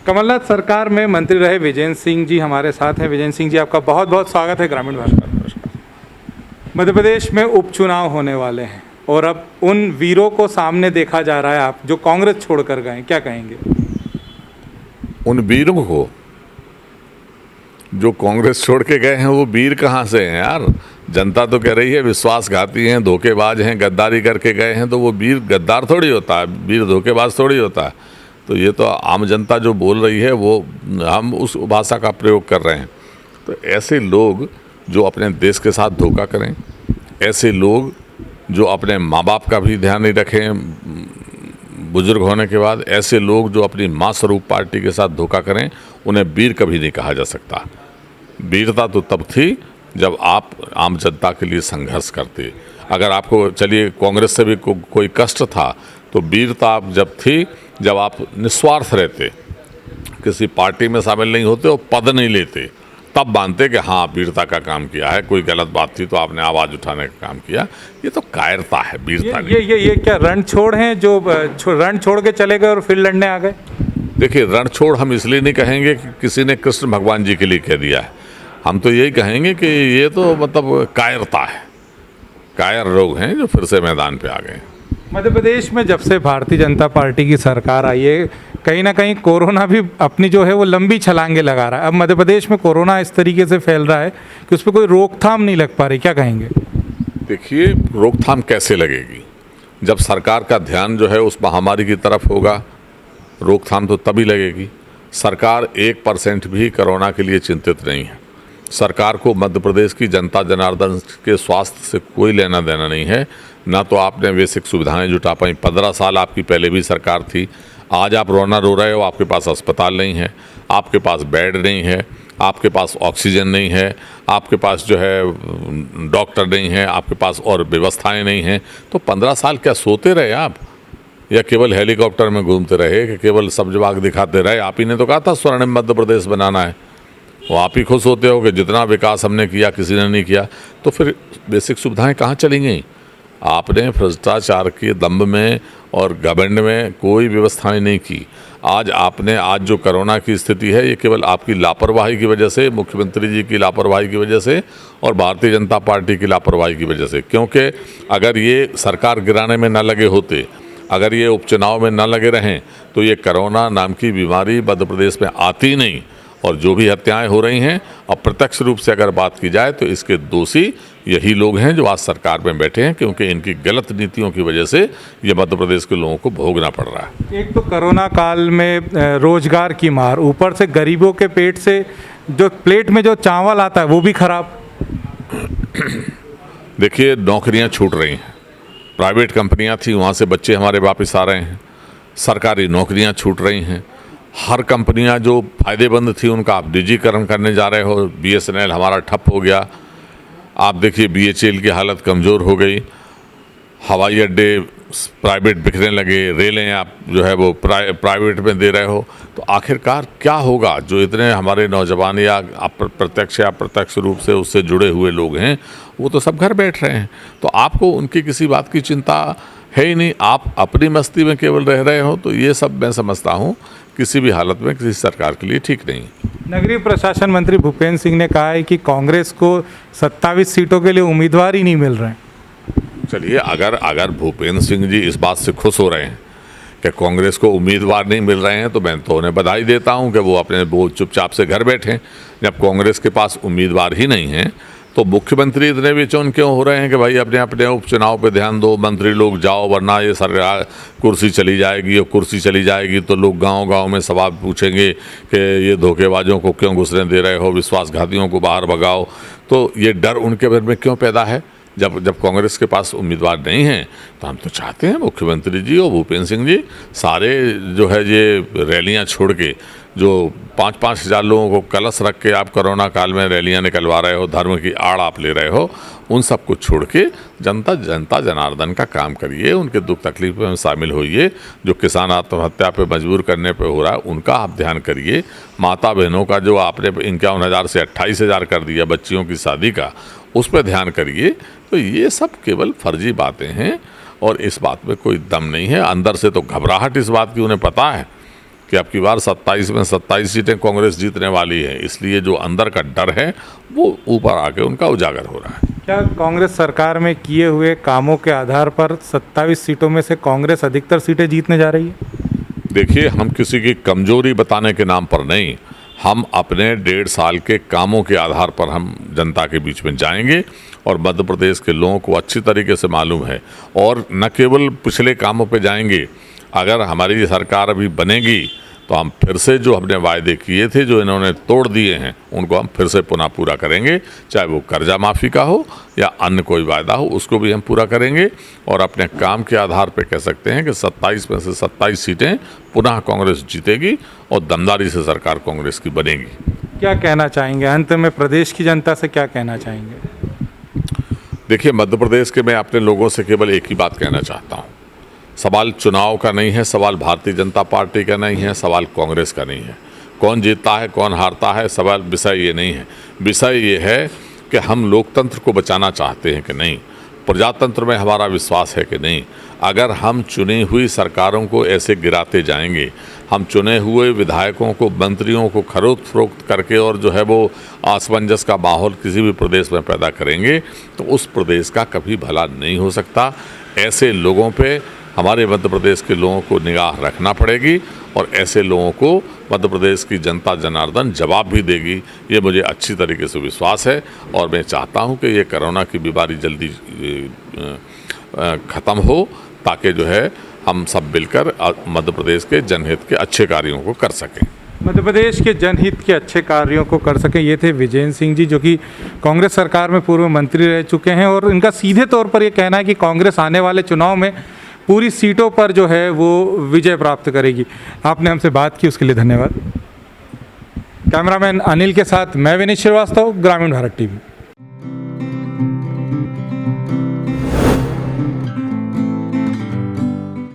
कमलनाथ सरकार में मंत्री रहे विजेंद्र सिंह जी हमारे साथ हैं। विजेंद्र सिंह जी, आपका बहुत बहुत स्वागत है ग्रामीण भाषा में। मध्य प्रदेश में उपचुनाव होने वाले हैं और अब उन वीरों को सामने देखा जा रहा है, आप जो कांग्रेस छोड़कर गए, क्या कहेंगे? उन वीरों को जो कांग्रेस छोड़ के गए हैं वो वीर कहाँ से हैं यार? जनता तो कह रही है विश्वासघाती हैं, धोखेबाज हैं, गद्दारी करके गए हैं। तो वो वीर गद्दार थोड़ी होता है, वीर धोखेबाज थोड़ी होता है। तो ये तो आम जनता जो बोल रही है वो हम उस भाषा का प्रयोग कर रहे हैं। तो ऐसे लोग जो अपने देश के साथ धोखा करें, ऐसे लोग जो अपने माँ बाप का भी ध्यान नहीं रखें बुजुर्ग होने के बाद, ऐसे लोग जो अपनी माँ स्वरूप पार्टी के साथ धोखा करें, उन्हें वीर कभी नहीं कहा जा सकता। वीरता तो तब थी जब आप आम जनता के लिए संघर्ष करते। अगर आपको चलिए कांग्रेस से भी कोई कष्ट था, तो वीरता आप जब थी जब आप निस्वार्थ रहते, किसी पार्टी में शामिल नहीं होते और पद नहीं लेते, तब मानते कि हाँ वीरता का काम किया है। कोई गलत बात थी तो आपने आवाज़ उठाने का काम किया। ये तो कायरता है, वीरता नहीं। ये क्या रण छोड़ हैं जो रण छोड़ के चले गए और फिर लड़ने आ गए? देखिए, रण छोड़ हम इसलिए नहीं कहेंगे कि किसी ने कृष्ण भगवान जी के लिए कह दिया है। हम तो यही कहेंगे कि ये तो मतलब कायरता है, कायर लोग हैं जो फिर से मैदान पे आ गए। मध्य प्रदेश में जब से भारतीय जनता पार्टी की सरकार आई है, कहीं ना कहीं कोरोना भी अपनी जो है वो लंबी छलांगे लगा रहा है। अब मध्य प्रदेश में कोरोना इस तरीके से फैल रहा है कि उस पर कोई रोकथाम नहीं लग पा रही, क्या कहेंगे? देखिए, रोकथाम कैसे लगेगी जब सरकार का ध्यान जो है उस महामारी की तरफ होगा। रोकथाम तो तभी लगेगी। सरकार 1% भी कोरोना के लिए चिंतित नहीं है। सरकार को मध्य प्रदेश की जनता जनार्दन के स्वास्थ्य से कोई लेना देना नहीं है। ना तो आपने बेसिक सुविधाएं जुटा पाई। 15 साल आपकी पहले भी सरकार थी। आज आप रोना रो रहे हो, आपके पास अस्पताल नहीं है, आपके पास बेड नहीं है, आपके पास ऑक्सीजन नहीं है, आपके पास जो है डॉक्टर नहीं है, आपके पास और व्यवस्थाएं नहीं हैं। तो 15 साल क्या सोते रहे आप, या केवल हेलीकॉप्टर में घूमते रहे, कि केवल सब्ज बाग दिखाते रहे? आप ही ने तो कहा था स्वर्णिम मध्य प्रदेश बनाना है। वो आप ही खुश होते हो कि जितना विकास हमने किया किसी ने नहीं किया। तो फिर बेसिक सुविधाएं कहाँ चली गई? आपने भ्रष्टाचार के दंभ में और घमंड में कोई व्यवस्थाएं नहीं की। आज जो कोरोना की स्थिति है, ये केवल आपकी लापरवाही की वजह से, मुख्यमंत्री जी की लापरवाही की वजह से और भारतीय जनता पार्टी की लापरवाही की वजह से। क्योंकि अगर ये सरकार गिराने में न लगे होते, अगर ये उपचुनाव में न लगे रहें, तो ये कोरोना नाम की बीमारी मध्य प्रदेश में आती नहीं। और जो भी हत्याएं हो रही हैं, और प्रत्यक्ष रूप से अगर बात की जाए तो इसके दोषी यही लोग हैं जो आज सरकार में बैठे हैं, क्योंकि इनकी गलत नीतियों की वजह से ये मध्य प्रदेश के लोगों को भोगना पड़ रहा है। एक तो कोरोना काल में रोजगार की मार, ऊपर से गरीबों के पेट से जो प्लेट में जो चावल आता है वो भी खराब। देखिए, नौकरियां छूट रही हैं। प्राइवेट कंपनियां थी, वहाँ से बच्चे हमारे वापस आ रहे हैं। सरकारी नौकरियां छूट रही हैं। हर कंपनियां जो फ़ायदेमंद थी उनका आप निजीकरण करने जा रहे हो। BSNL हमारा ठप हो गया। आप देखिए BHEL की हालत कमज़ोर हो गई। हवाई अड्डे प्राइवेट बिकने लगे, रेलें आप जो है वो प्राइवेट में दे रहे हो। तो आखिरकार क्या होगा? जो इतने हमारे नौजवान या प्रत्यक्ष या अप्रत्यक्ष रूप से उससे जुड़े हुए लोग हैं, वो तो सब घर बैठ रहे हैं। तो आपको उनकी किसी बात की चिंता है ही नहीं। आप अपनी मस्ती में केवल रह रहे हो। तो ये सब मैं समझता हूँ किसी भी हालत में किसी सरकार के लिए ठीक नहीं। नगरीय प्रशासन मंत्री भूपेंद्र सिंह ने कहा है कि कांग्रेस को 27 सीटों के लिए उम्मीदवार ही नहीं मिल रहे हैं। चलिए, अगर भूपेंद्र सिंह जी इस बात से खुश हो रहे हैं कि कांग्रेस को उम्मीदवार नहीं मिल रहे हैं, तो मैं तो उन्हें बधाई देता हूं कि वो चुपचाप से घर बैठें। जब कांग्रेस के पास उम्मीदवार ही नहीं है, तो मुख्यमंत्री इतने बेचैन क्यों हो रहे हैं कि भाई अपने अपने उपचुनाव पे ध्यान दो, मंत्री लोग जाओ, वरना ये सरकार कुर्सी चली जाएगी। और कुर्सी चली जाएगी तो लोग गांव-गांव में सवाल पूछेंगे कि ये धोखेबाजों को क्यों घुसने दे रहे हो, विश्वासघातियों को बाहर भगाओ। तो ये डर उनके मन में क्यों पैदा है? जब कांग्रेस के पास उम्मीदवार नहीं हैं, तो हम तो चाहते हैं मुख्यमंत्री जी और भूपेंद्र सिंह जी सारे जो है ये रैलियां छोड़ के, जो 5-5 हज़ार लोगों को कलश रख के आप कोरोना काल में रैलियां निकलवा रहे हो, धर्म की आड़ आप ले रहे हो, उन सब को छोड़ के जनता जनार्दन का काम करिए। उनके दुख तकलीफ में शामिल होइए। जो किसान आत्महत्या पे मजबूर करने पे हो रहा है, उनका आप ध्यान करिए। माता बहनों का जो आपने 51,000 से 28,000 कर दिया बच्चियों की शादी का, उस पर ध्यान करिए। तो ये सब केवल फर्जी बातें हैं और इस बात में कोई दम नहीं है। अंदर से तो घबराहट इस बात की उन्हें पता है कि अब की बार 27 में 27 सीटें कांग्रेस जीतने वाली है, इसलिए जो अंदर का डर है वो ऊपर आके उनका उजागर हो रहा है। क्या कांग्रेस सरकार में किए हुए कामों के आधार पर 27 सीटों में से कांग्रेस अधिकतर सीटें जीतने जा रही है? देखिए, हम किसी की कमजोरी बताने के नाम पर नहीं, हम अपने 1.5 साल के कामों के आधार पर हम जनता के बीच में जाएंगे और मध्य प्रदेश के लोगों को अच्छी तरीके से मालूम है। और न केवल पिछले कामों पे जाएंगे, अगर हमारी सरकार अभी बनेगी तो हम फिर से जो हमने वायदे किए थे, जो इन्होंने तोड़ दिए हैं, उनको हम फिर से पुनः पूरा करेंगे। चाहे वो कर्जा माफ़ी का हो या अन्य कोई वायदा हो, उसको भी हम पूरा करेंगे। और अपने काम के आधार पर कह सकते हैं कि 27 में से 27 सीटें पुनः कांग्रेस जीतेगी और दमदारी से सरकार कांग्रेस की बनेगी। क्या कहना चाहेंगे अंत में, प्रदेश की जनता से क्या कहना चाहेंगे? देखिए, मध्य प्रदेश के मैं अपने लोगों से केवल एक ही बात कहना चाहता हूँ। सवाल चुनाव का नहीं है, सवाल भारतीय जनता पार्टी का नहीं है, सवाल कांग्रेस का नहीं है। कौन जीतता है कौन हारता है, सवाल विषय ये नहीं है। विषय ये है कि हम लोकतंत्र को बचाना चाहते हैं कि नहीं, प्रजातंत्र में हमारा विश्वास है कि नहीं। अगर हम चुनी हुई सरकारों को ऐसे गिराते जाएंगे, हम चुने हुए विधायकों को, मंत्रियों को खरीद फरोख्त करके और जो है वो असमंजस का माहौल किसी भी प्रदेश में पैदा करेंगे, तो उस प्रदेश का कभी भला नहीं हो सकता। ऐसे लोगों पे हमारे मध्य प्रदेश के लोगों को निगाह रखना पड़ेगी और ऐसे लोगों को मध्य प्रदेश की जनता जनार्दन जवाब भी देगी, ये मुझे अच्छी तरीके से विश्वास है। और मैं चाहता हूँ कि ये कोरोना की बीमारी जल्दी ख़त्म हो, ताकि जो है हम सब मिलकर मध्य प्रदेश के जनहित के अच्छे कार्यों को कर सकें। मध्य प्रदेश के जनहित के अच्छे कार्यों को कर सकें, ये थे विजेंद्र सिंह जी, जो कि कांग्रेस सरकार में पूर्व मंत्री रह चुके हैं। और इनका सीधे तौर पर ये कहना है कि कांग्रेस आने वाले चुनाव में पूरी सीटों पर जो है वो विजय प्राप्त करेगी। आपने हमसे बात की, उसके लिए धन्यवाद। कैमरामैन अनिल के साथ मैं विनीत श्रीवास्तव, ग्रामीण भारत टीवी।